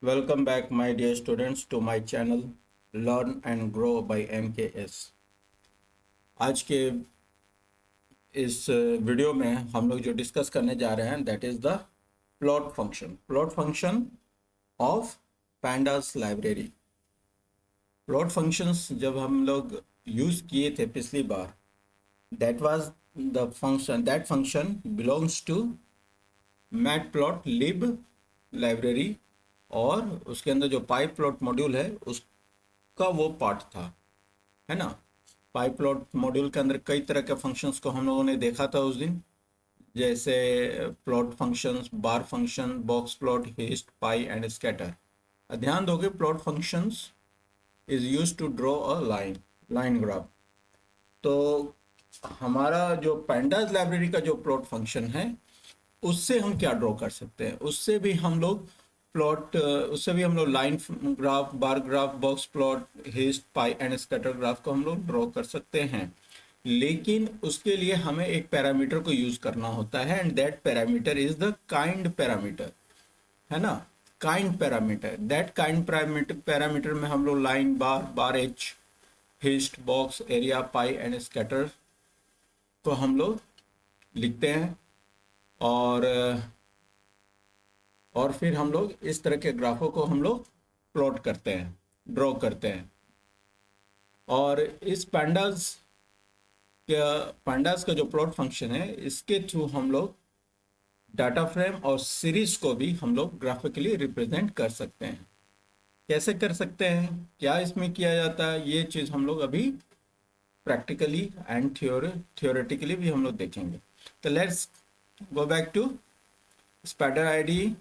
Welcome back, my dear students, to my channel Learn and Grow by MKS। आज के इस video में हम लोग जो डिस्कस करने जा रहे हैं that is the plot function of pandas library. Plot functions जब हम लोग यूज किए थे पिछली बार, that function belongs to matplotlib library, और उसके अंदर जो पाइप्लॉट मॉड्यूल है उसका वो पार्ट था, है ना। पाइप्लॉट मॉड्यूल के अंदर कई तरह के फंक्शंस को हम लोगों ने देखा था उस दिन, जैसे plot functions, bar function, box plot, hist, pie and scatter. ध्यान दोगे, plot functions is use to draw a line graph. तो हमारा जो पैंडास लाइब्रेरी का जो प्लॉट फंक्शन है उससे हम क्या ड्रॉ कर सकते हैं, उससे भी हम लोग line graph, bar graph, box plot, hist, pie and scatter graph को हम लोग ड्रॉ कर सकते हैं। लेकिन उसके लिए हमें एक पैरामीटर को यूज करना होता है and that parameter is the kind parameter, है ना। Kind parameter, that kind parameter में हम लोग line, bar h, hist, box, area, pie and scatter को हम लोग लिखते हैं, और फिर हम लोग इस तरह के ग्राफों को हम लोग प्लॉट करते हैं, ड्रॉ करते हैं। और इस pandas का जो प्लॉट फंक्शन है, इसके थ्रू हम लोग डाटा फ्रेम और सीरीज को भी हम लोग ग्राफिकली रिप्रेजेंट कर सकते हैं। कैसे कर सकते हैं, क्या इसमें किया जाता है, ये चीज़ हम लोग अभी प्रैक्टिकली एंड थियोरेटिकली भी हम लोग देखेंगे। तो let's go back to Spyder IDE.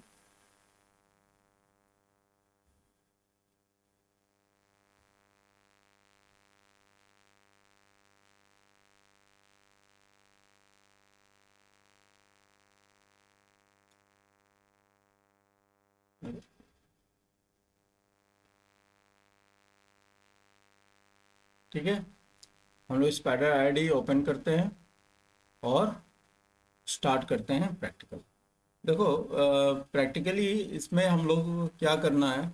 ठीक है, हम लोग स्पाइडर आईडी ओपन करते हैं और स्टार्ट करते हैं प्रैक्टिकल। देखो, प्रैक्टिकली इसमें हम लोग को क्या करना है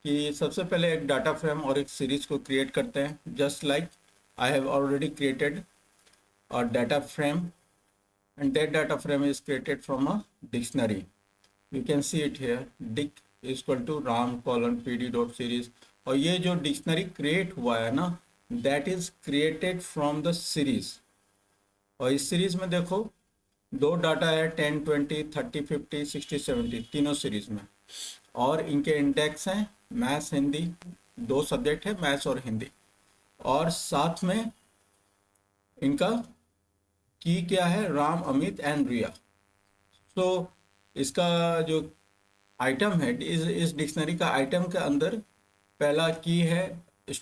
कि सबसे पहले एक डाटा फ्रेम और एक सीरीज को क्रिएट करते हैं। Just like I have already created a data frame and that data frame is created from a dictionary. You can see it here, dic is equal to ram colon pd dot series। और ये जो dictionary create हुआ है ना, that is created from the series। और इस series में देखो दो डाटा है, 10, 20, 30, 50, 60, 70, तीनों सीरीज में, और इनके इंडेक्स हैं मैथ्स, हिंदी, दो सब्जेक्ट है, मैथ्स और हिंदी, और साथ में इनका की क्या है, राम, अमित एंड रिया। तो इसका जो आइटम है, इस डिक्शनरी का आइटम के अंदर पहला की है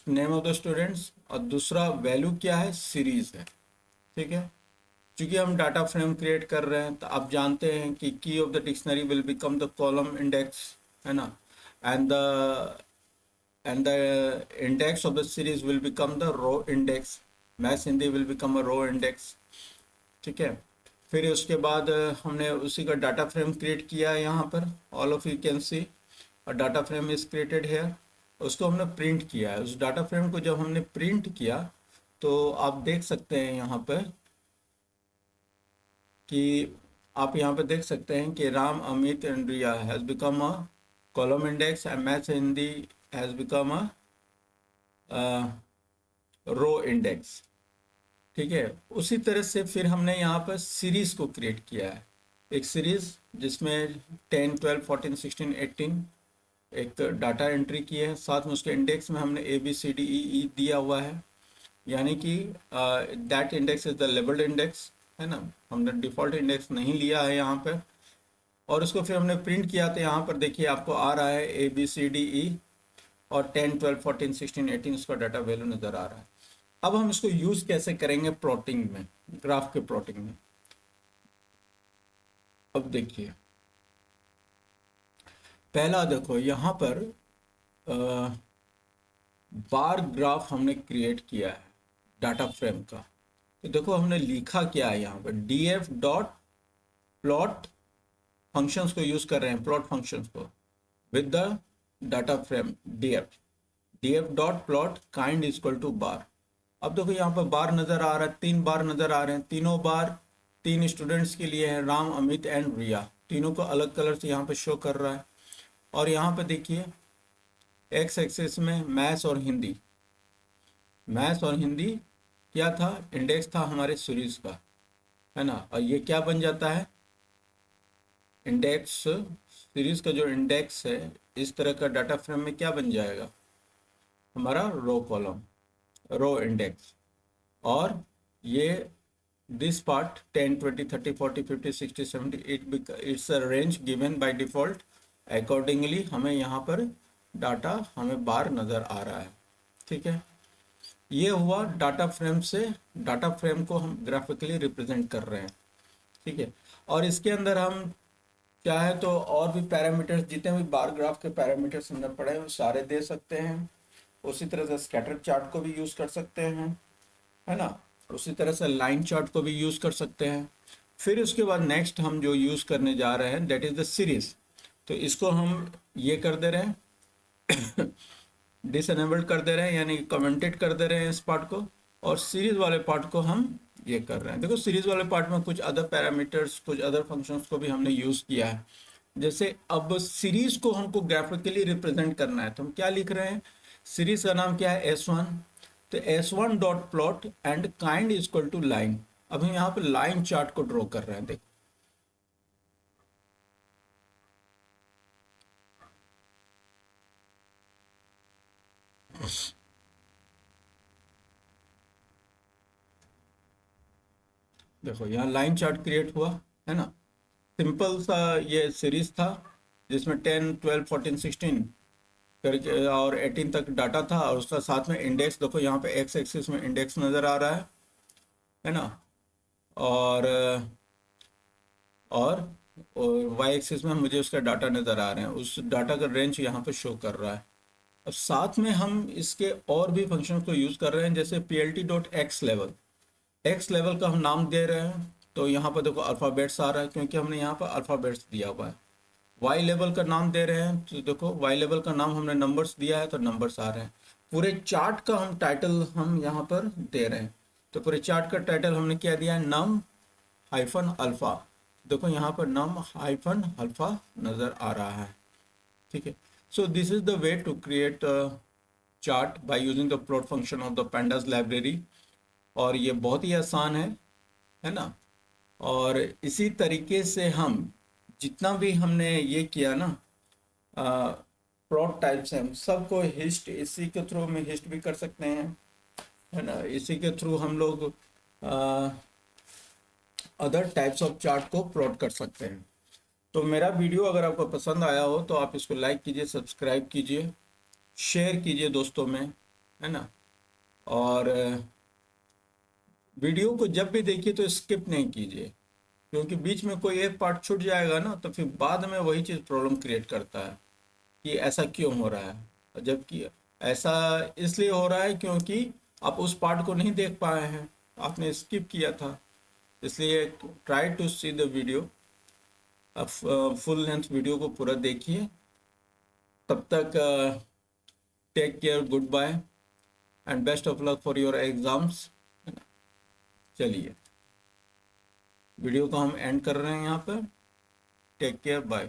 नेम ऑफ द स्टूडेंट्स, और दूसरा वैल्यू क्या है, सीरीज है। ठीक है, क्योंकि हम डाटा फ्रेम क्रिएट कर रहे हैं तो आप जानते हैं कि key of the dictionary will become the column index, है ना, and the index of the series will become the row index. Maths Hindi will become a row index. ठीक है, फिर उसके बाद हमने उसी का डाटा फ्रेम क्रिएट किया है यहाँ पर, all of you can see और data frame is created here. उसको हमने प्रिंट किया है। उस डाटा फ्रेम को जब हमने प्रिंट किया तो आप देख सकते हैं यहाँ पर कि आप यहाँ पर देख सकते हैं कि Ram, Amit and Riya has become a column index and maths Hindi has become a row index. ठीक है, उसी तरह से फिर हमने यहाँ पर सीरीज को क्रिएट किया है, एक सीरीज जिसमें 10, 12, 14, 16, 18 एक डाटा एंट्री की है। साथ में उसके इंडेक्स में हमने ABCDEE दिया हुआ है, यानी कि that index is the labelled index, है ना। हमने डिफ़ॉल्ट इंडेक्स नहीं लिया है यहाँ पर। और उसको फिर हमने प्रिंट किया तो यहाँ पर देखिए आपको आ रहा है ABCDE, और 10, 12, 14, 16, 18 उसका डाटा वैल्यू नज़र आ रहा है। अब हम इसको यूज़ कैसे करेंगे प्लॉटिंग में, ग्राफ के प्लॉटिंग में। अब देखिए, पहला देखो यहाँ पर बार ग्राफ हमने क्रिएट किया है डाटा फ्रेम का। तो देखो हमने लिखा क्या है यहाँ पर, df डॉट प्लॉट फंक्शंस को यूज़ कर रहे हैं, प्लॉट फंक्शंस को with the data frame df dot plot kind equal to bar. अब देखो यहाँ पर बार नजर आ रहा है, 3 बार नजर आ रहे हैं, तीनों बार 3 स्टूडेंट्स के लिए हैं, राम, अमित एंड रिया। तीनों को अलग कलर से यहाँ पे शो कर रहा है। और यहाँ पे देखिए एक्स एक्सिस में मैथ्स और हिंदी क्या था, इंडेक्स था हमारे सीरीज का, है ना। और ये क्या बन जाता है, इंडेक्स, सीरीज का जो इंडेक्स है इस तरह का डाटा फ्रेम में क्या बन जाएगा, हमारा रो कॉलम, रो इंडेक्स। और ये this part 10 20 30 40 50 60 70 it's a range given by default. Accordingly हमें यहाँ पर डाटा हमें बार नज़र आ रहा है, ठीक है। ये हुआ डाटा फ्रेम से, डाटा फ्रेम को हम ग्राफिकली रिप्रेजेंट कर रहे हैं, ठीक है। और इसके अंदर हम चाहे तो और भी पैरामीटर्स, जितने भी बार ग्राफ के पैरामीटर्स हमने पढ़े वो सारे दे सकते हैं। उसी तरह से स्कैटर चार्ट को भी यूज़ कर सकते हैं, है ना। उसी तरह से लाइन चार्ट को भी यूज़ कर सकते हैं। फिर उसके बाद नेक्स्ट हम जो यूज़ करने जा रहे हैं दैट इज़ द सीरीज़। तो इसको हम ये कर दे रहे हैं डिसएनेबल्ड कर दे रहे हैं, यानी कमेंटेड कर दे रहे हैं इस पार्ट को। और सीरीज वाले पार्ट को हम ये कर रहे हैं। देखो सीरीज वाले पार्ट में कुछ अदर पैरामीटर्स, कुछ अदर फंक्शंस को भी हमने यूज़ किया है। जैसे अब सीरीज को हमको ग्राफिकली रिप्रेजेंट करना है तो हम क्या लिख रहे हैं, सीरीज का नाम क्या है, S1। तो S1 dot plot and kind equal to line. अब हम यहाँ पर लाइन चार्ट को ड्रॉ कर रहे हैं। देखो देखो यहाँ लाइन चार्ट क्रिएट हुआ, है ना। सिंपल सा ये सीरीज था जिसमें 10 12 14 16 करके और 18 तक डाटा था, और उसका साथ में इंडेक्स, देखो यहाँ पे एक्स एक्सिस में इंडेक्स नज़र आ रहा है ना। और और वाई एक्सिस में मुझे उसका डाटा नज़र आ रहे हैं, उस डाटा का रेंज यहाँ पे शो कर रहा है। अब साथ में हम इसके और भी फंक्शन को यूज़ कर रहे हैं, जैसे plt dot x level, x level का हम नाम दे रहे हैं। तो यहाँ पर देखो अल्फ़ाबेट्स आ रहा है क्योंकि हमने यहाँ पर अल्फ़ाबेट्स दिया हुआ है। वाई लेवल का नाम दे रहे हैं तो देखो वाई लेवल का नाम हमने नंबर्स दिया है तो नंबर्स आ रहे हैं। पूरे चार्ट का हम टाइटल हम यहाँ पर दे रहे हैं। तो पूरे चार्ट का टाइटल हमने क्या दिया है, नम हाइफन अल्फ़ा। देखो यहाँ पर नम हाइफन अल्फ़ा नज़र आ रहा है, ठीक है। So this is the way to create chart by using the plot function of the pandas library. और ये बहुत ही आसान है ना। और इसी तरीके से हम जितना भी हमने ये किया ना प्लॉट टाइप्स हैं, हम सबको हिस्ट, इसी के थ्रू में हिस्ट भी कर सकते हैं, है ना। इसी के थ्रू हम लोग अदर टाइप्स ऑफ चार्ट को प्लॉट कर सकते हैं। तो मेरा वीडियो अगर आपको पसंद आया हो तो आप इसको लाइक कीजिए, सब्सक्राइब कीजिए, शेयर कीजिए दोस्तों में, है ना। और वीडियो को जब भी देखिए तो स्किप नहीं कीजिए, क्योंकि बीच में कोई एक पार्ट छूट जाएगा ना तो फिर बाद में वही चीज़ प्रॉब्लम क्रिएट करता है कि ऐसा क्यों हो रहा है। जबकि ऐसा इसलिए हो रहा है क्योंकि आप उस पार्ट को नहीं देख पाए हैं, आपने स्किप किया था। इसलिए try to see the video, आप फुल लेंथ वीडियो को पूरा देखिए। तब तक take care, good bye and best of luck for your exams. चलिए वीडियो को हम एंड कर रहे हैं यहाँ पर। Take care, bye.